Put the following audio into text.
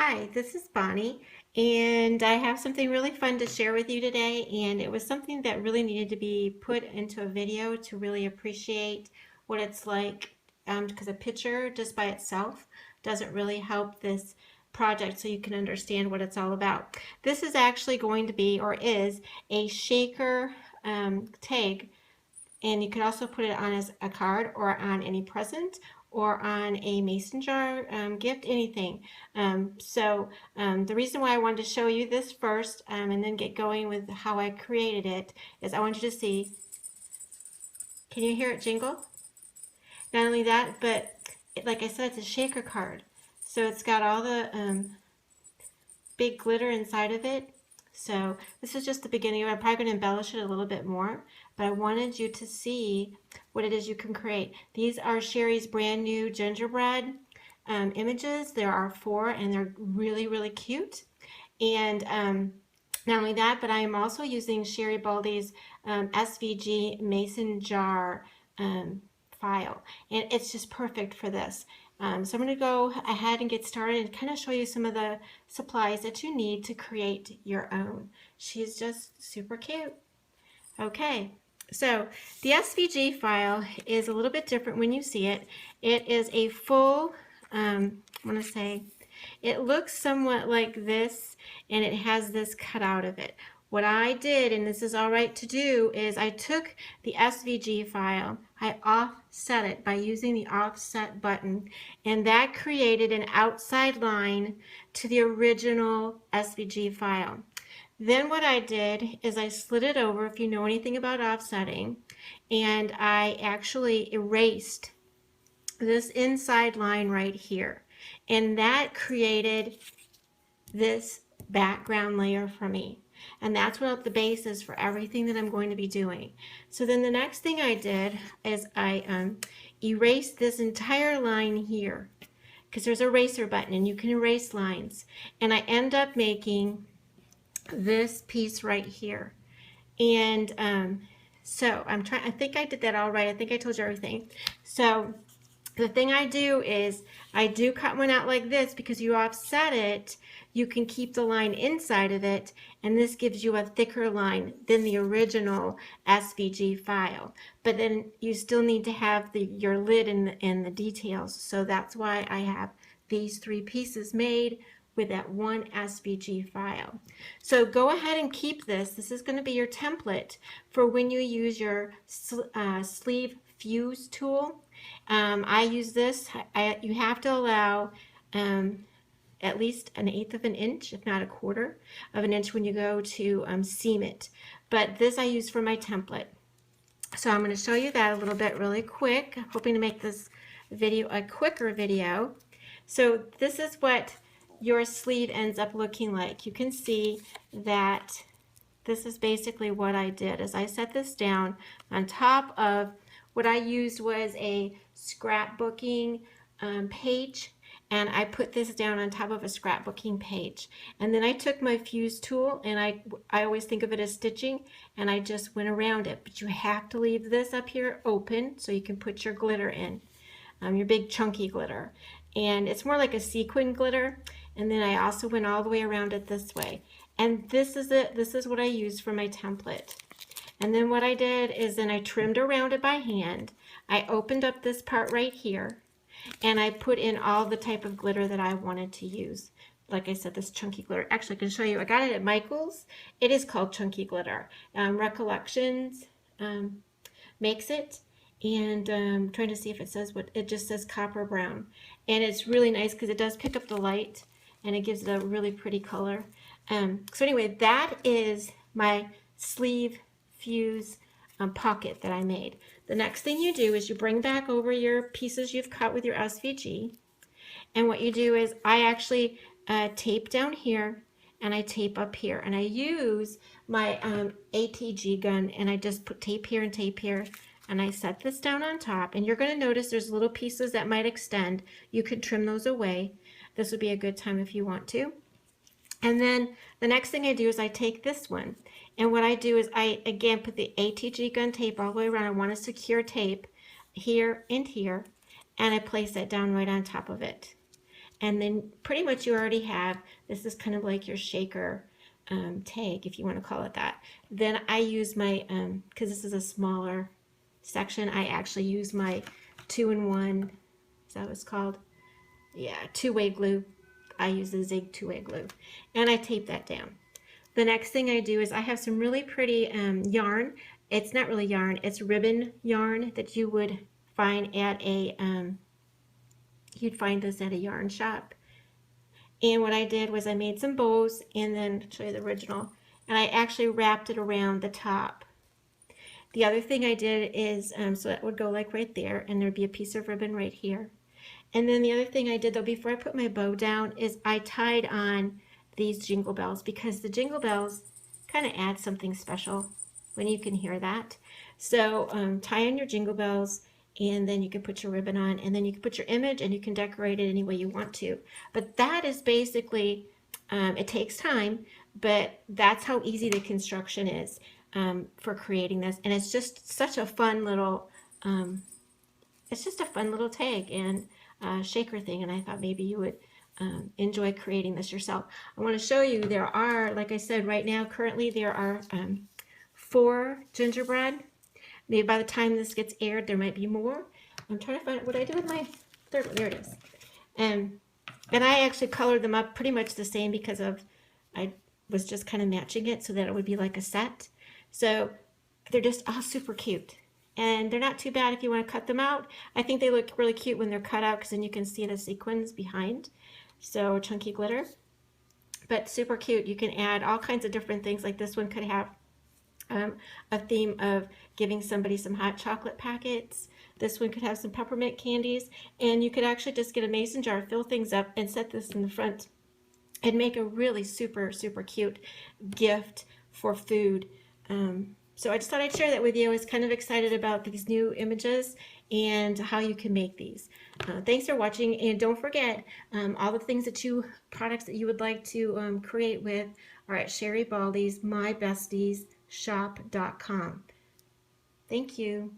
Hi, this is Bonnie, and I have something really fun to share with you today. And it was something that really needed to be put into a video to really appreciate what it's like, because a picture just by itself doesn't really help this project so you can understand what it's all about. This is actually going to be, or is, a shaker tag, and you could also put it on as a card or on any present or on a mason jar gift, anything. The reason why I wanted to show you this first and then get going with how I created it is I want you to see, can you hear it jingle? Not only that, but like I said, it's a shaker card. So it's got all the big glitter inside of it. So this is just the beginning. I'm probably going to embellish it a little bit more, but I wanted you to see what it is you can create. These are Sherri's brand new gingerbread images. There are 4 and they're really, really cute. And not only that, but I am also using Sherri Baldy's SVG mason jar file, and it's just perfect for this. So I'm going to go ahead and get started and kind of show you some of the supplies that you need to create your own. She's just super cute. Okay, so the SVG file is a little bit different when you see it. It is a full, I want to say, it looks somewhat like this, and it has this cut out of it. What I did, and this is all right to do, is I took the SVG file, I offset it by using the offset button, and that created an outside line to the original SVG file. Then what I did is I slid it over, if you know anything about offsetting, and I actually erased this inside line right here. And that created this background layer for me. And that's what the base is for everything that I'm going to be doing. So then the next thing I did is I erased this entire line here, because there's an eraser button and you can erase lines. And I end up making this piece right here. And so I think I did that all right. I think I told you everything. So the thing I do is I do cut one out like this, because you offset it, you can keep the line inside of it, and this gives you a thicker line than the original SVG file. But then you still need to have your lid and the details, so that's why I have these 3 pieces made with that one SVG file. So go ahead and keep this. This is going to be your template for when you use your sleeve fuse tool. I use this. You have to allow at least 1/8 of an inch, if not 1/4 of an inch, when you go to seam it. But this I use for my template. So I'm going to show you that a little bit really quick. I'm hoping to make this video a quicker video. So this is what your sleeve ends up looking like. You can see that this is basically what I did. Is I set this down on top of what I used was a scrapbooking page, and I put this down on top of a scrapbooking page. And then I took my fuse tool, and I always think of it as stitching, and I just went around it. But you have to leave this up here open so you can put your glitter in, your big chunky glitter. And it's more like a sequin glitter. And then I also went all the way around it this way. And this is it. This is what I used for my template. And then what I did is then I trimmed around it by hand. I opened up this part right here, and I put in all the type of glitter that I wanted to use. Like I said, this chunky glitter. Actually, I can show you. I got it at Michael's. It is called chunky glitter. Recollections makes it. And I'm trying to see if it says what, it just says copper brown. And it's really nice because it does pick up the light, and it gives it a really pretty color. So anyway, that is my sleeve fuse pocket that I made. The next thing you do is you bring back over your pieces you've cut with your SVG, and what you do is I actually tape down here, and I tape up here, and I use my ATG gun, and I just put tape here and tape here, and I set this down on top. And you're going to notice there's little pieces that might extend. You could trim those away. This would be a good time if you want to. And then the next thing I do is I take this one, and what I do is I again put the ATG gun tape all the way around. I want a secure tape here and here, and I place that down right on top of it. And then pretty much you already have, this is kind of like your shaker tag, if you want to call it that. Then I use my, because this is a smaller section, I actually use my 2-in-1, is that what it's called? Yeah, two-way glue. I use the Zig two-way glue. And I tape that down. The next thing I do is I have some really pretty yarn. It's not really yarn, it's ribbon yarn that you would find at a, you'd find this at a yarn shop. And what I did was I made some bows, and then I'll show you the original, and I actually wrapped it around the top. The other thing I did is, so that would go like right there, and there'd be a piece of ribbon right here. And then the other thing I did though, before I put my bow down, is I tied on these jingle bells, because the jingle bells kind of add something special when you can hear that. So tie on your jingle bells, and then you can put your ribbon on, and then you can put your image, and you can decorate it any way you want to. But that is basically, it takes time, but that's how easy the construction is for creating this. And it's just such a fun little, it's just a fun little tag and shaker thing, and I thought maybe you would enjoy creating this yourself. I want to show you, there are, like I said, right now currently there are 4 gingerbread. Maybe by the time this gets aired there might be more. I'm trying to find out what I did with my third one. There it is. And I actually colored them up pretty much the same, because of I was just kind of matching it so that it would be like a set. So they're just all super cute. And they're not too bad if you want to cut them out. I think they look really cute when they're cut out, because then you can see the sequins behind. So chunky glitter. But super cute. You can add all kinds of different things. Like this one could have a theme of giving somebody some hot chocolate packets. This one could have some peppermint candies. And you could actually just get a mason jar, fill things up, and set this in the front and make a really super, super cute gift for food. So I just thought I'd share that with you. I was kind of excited about these new images and how you can make these. Thanks for watching, and don't forget, all the things products that you would like to create with are at Sherri Baldy's MyBestiesShop.com. Thank you.